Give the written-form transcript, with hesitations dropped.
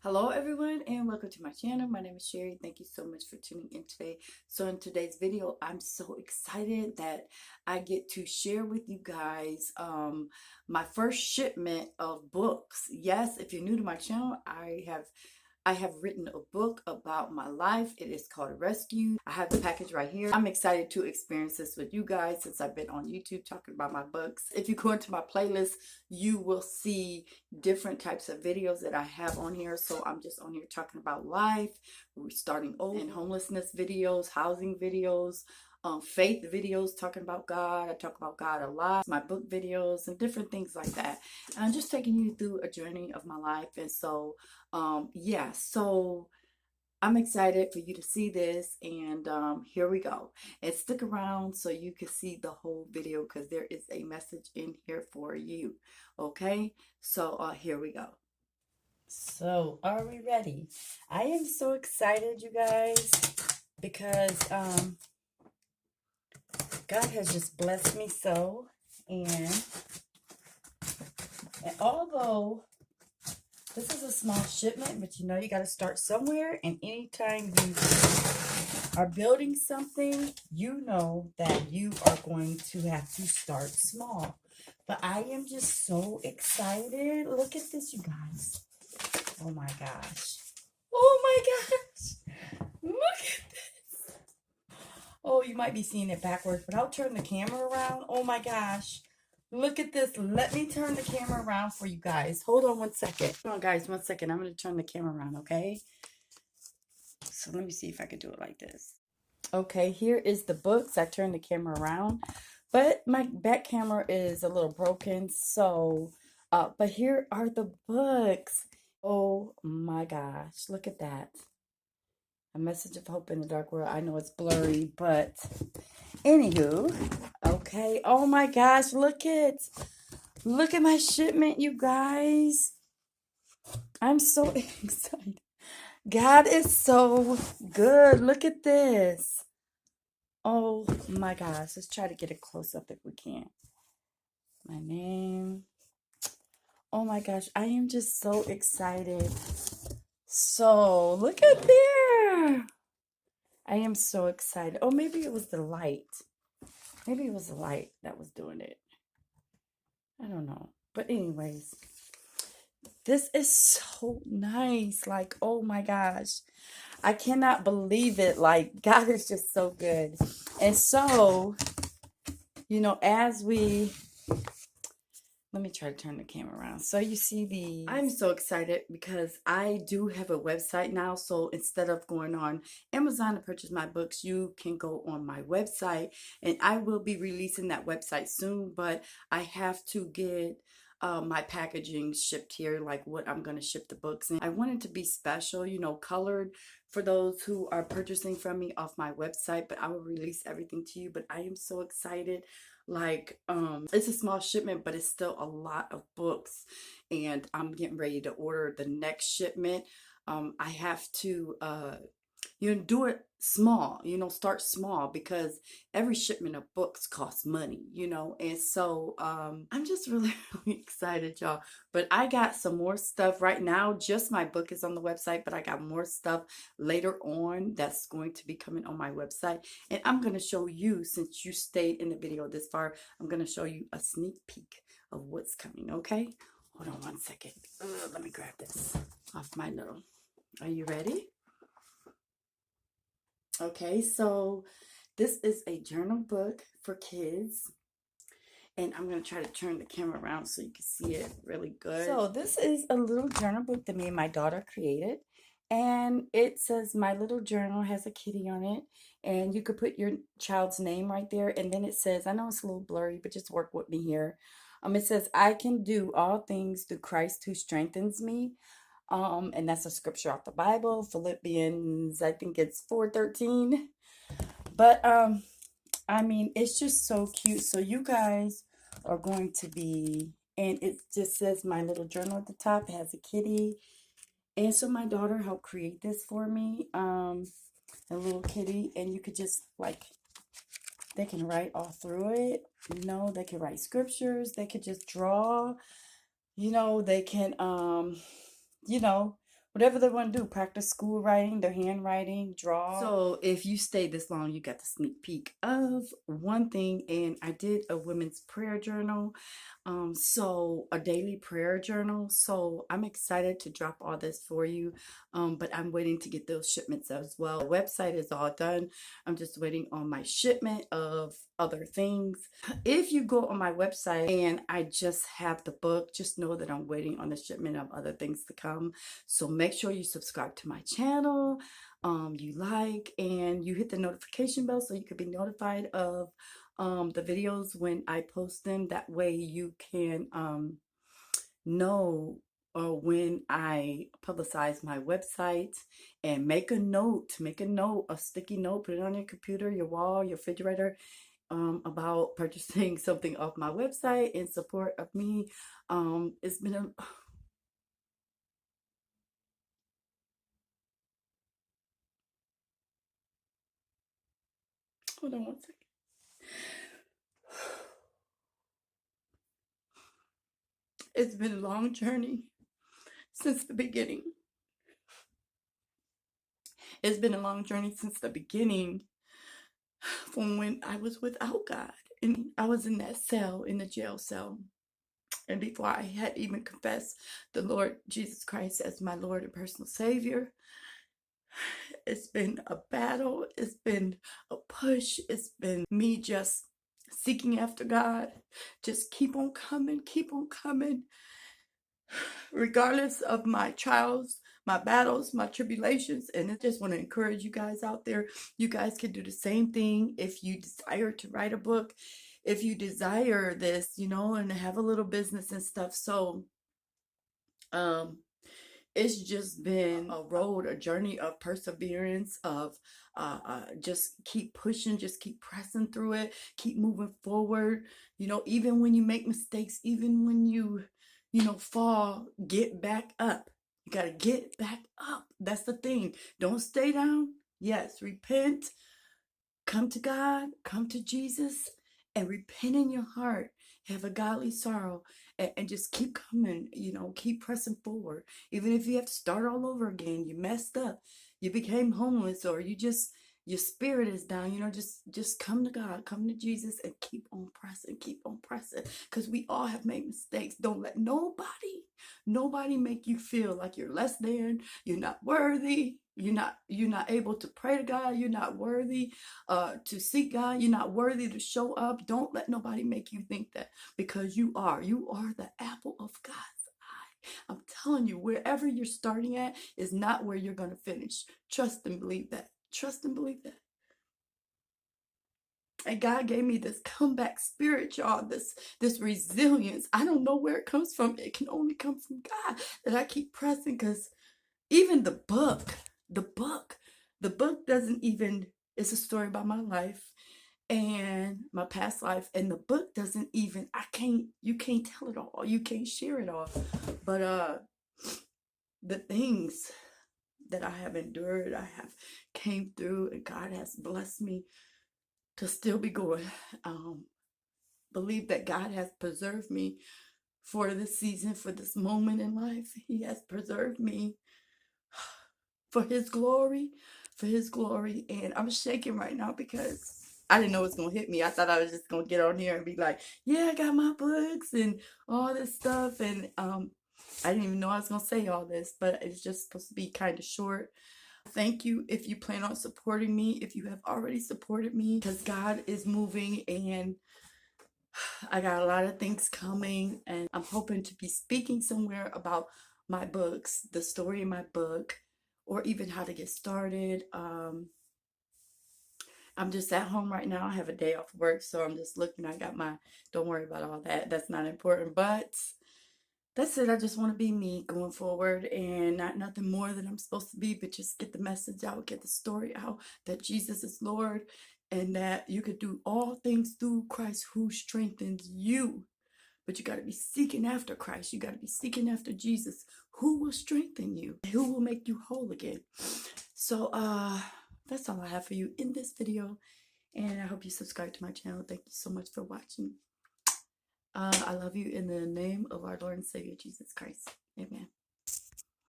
Hello everyone and welcome to my channel. My name is Sherry. Thank you so much for tuning in today. So in today's video, I'm so excited that I get to share with you guys my first shipment of books. Yes, if you're new to my channel, I have written a book about my life. It is called Rescue. I have the package right here. I'm excited to experience this with you guys since I've been on YouTube talking about my books. If you go into my playlist, you will see different types of videos that I have on here. So I'm just on here talking about life, starting over, and homelessness videos, housing videos, faith videos, talking about God. I talk about God a lot, my book videos and different things like that. And I'm just taking you through a journey of my life. And so yeah, so I'm excited for you to see this, and here we go. And stick around so you can see the whole video because there is a message in here for you. Okay, so here we go. So are we ready? I am so excited, you guys, because God has just blessed me so, and although this is a small shipment, but you know you got to start somewhere. And anytime you are building something, you know that you are going to have to start small. But I am just so excited. Look at this, you guys. Oh my gosh. Oh my gosh. Look at this. Oh, you might be seeing it backwards, but I'll turn the camera around. Oh my gosh. Look at this. Let me turn the camera around for you guys. Hold on one second. Hold on, guys, 1 second. I'm going to turn the camera around, okay? So let me see if I can do it like this. Okay, here is the books. I turned the camera around, but my back camera is a little broken. So, but here are the books. Oh my gosh, look at that. A Message of Hope in the Dark World. I know it's blurry, but anywho, okay. Oh my gosh, look at my shipment, you guys. I'm so excited. God is so good. Look at this. Oh my gosh. Let's try to get a close up if we can. My name. Oh my gosh. I am just so excited. So look at there. I am so excited. Oh, maybe it was the light. Maybe it was the light that was doing it. I don't know. But anyways, this is so nice. Like, oh my gosh. I cannot believe it. Like, God is just so good. And so, you know, let me try to turn the camera around. So you see these. I'm so excited because I do have a website now. So instead of going on Amazon to purchase my books, you can go on my website, and I will be releasing that website soon, but I have to get my packaging shipped here, like what I'm going to ship the books in. I want it to be special, you know, colored for those who are purchasing from me off my website, but I will release everything to you. But I am so excited. Like, it's a small shipment, but it's still a lot of books, and I'm getting ready to order the next shipment. I have to you know, do it small, you know, start small, because every shipment of books costs money, you know. And so I'm just really really excited, y'all. But I got some more stuff right now. Just my book is on the website, but I got more stuff later on that's going to be coming on my website, and I'm going to show you, since you stayed in the video this far, I'm going to show you a sneak peek of what's coming. Okay, hold on 1 second. Let me grab this off my little. Are you ready? Okay, so this is a journal book for kids, and I'm going to try to turn the camera around so you can see it really good. So this is a little journal book that me and my daughter created, and it says My Little Journal, has a kitty on it, and you could put your child's name right there. And then it says, I know it's a little blurry, but just work with me here. It says, I can do all things through Christ who strengthens me. And that's a scripture off the Bible, Philippians, I think it's 4:13. But I mean, it's just so cute. So you guys are going to be, and it just says My Little Journal at the top. It has a kitty. And so my daughter helped create this for me. A little kitty, and you could just, like, they can write all through it. You know, they can write scriptures, they could just draw, you know, they can you know, whatever they want to do, practice school writing, their handwriting, draw. So if you stayed this long, you got the sneak peek of one thing. And I did a women's prayer journal, so a daily prayer journal. So I'm excited to drop all this for you, but I'm waiting to get those shipments as well. The website is all done. I'm just waiting on my shipment of other things. If you go on my website and I just have the book, just know that I'm waiting on the shipment of other things to come. So make sure you subscribe to my channel, you like, and you hit the notification bell so you could be notified of the videos when I post them. That way you can know when I publicize my website. And make a note, a sticky note, put it on your computer, your wall, your refrigerator, about purchasing something off my website in support of me. It's been a hold on one second. It's been a long journey since the beginning. It's been a long journey since the beginning, from when I was without God and I was in that cell, in the jail cell. And before I had even confessed the Lord Jesus Christ as my Lord and personal Savior. It's been a battle. It's been a push. It's been me just seeking after God. Just keep on coming, regardless of my trials, my battles, my tribulations. And I just want to encourage you guys out there. You guys can do the same thing if you desire to write a book, if you desire this, and to have a little business and stuff. So, it's just been a road, a journey of perseverance, of just keep pushing, just keep pressing through it, keep moving forward. Even when you make mistakes, even when you fall, get back up. You got to get back up. That's the thing. Don't stay down. Yes, repent. Come to God, come to Jesus, and repent in your heart. Have a godly sorrow, and just keep coming, keep pressing forward. Even if you have to start all over again, you messed up, you became homeless, or your spirit is down, just come to God, come to Jesus, and keep on pressing, because we all have made mistakes. Don't let nobody make you feel like you're less than, you're not worthy, you're not able to pray to God, you're not worthy to seek God, you're not worthy to show up. Don't let nobody make you think that, because you are the apple of God's eye. I'm telling you, wherever you're starting at is not where you're going to finish. Trust and believe that. And God gave me this comeback spirit, y'all, this resilience. I don't know where it comes from. It can only come from God, that I keep pressing. Because even the book doesn't even, it's a story about my life and my past life, and the book doesn't even, you can't tell it all, you can't share it all. But the things that I have endured, I have came through, and God has blessed me to still be going. Believe that God has preserved me for this season, for this moment in life. He has preserved me for his glory, And I'm shaking right now because I didn't know it was going to hit me. I thought I was just going to get on here and be like, yeah, I got my books and all this stuff. And I didn't even know I was going to say all this, but it's just supposed to be kind of short. Thank you if you plan on supporting me, if you have already supported me, because God is moving and I got a lot of things coming, and I'm hoping to be speaking somewhere about my books, the story in my book, or even how to get started. I'm just at home right now. I have a day off work, so I'm just looking. Don't worry about all that. That's not important, but that's it. I just want to be me going forward, and not nothing more than I'm supposed to be, but just get the message out, get the story out, that Jesus is Lord, and that you could do all things through Christ who strengthens you. But you got to be seeking after Christ. You got to be seeking after Jesus, who will strengthen you, who will make you whole again. So that's all I have for you in this video. And I hope you subscribe to my channel. Thank you so much for watching. I love you in the name of our Lord and Savior, Jesus Christ. Amen.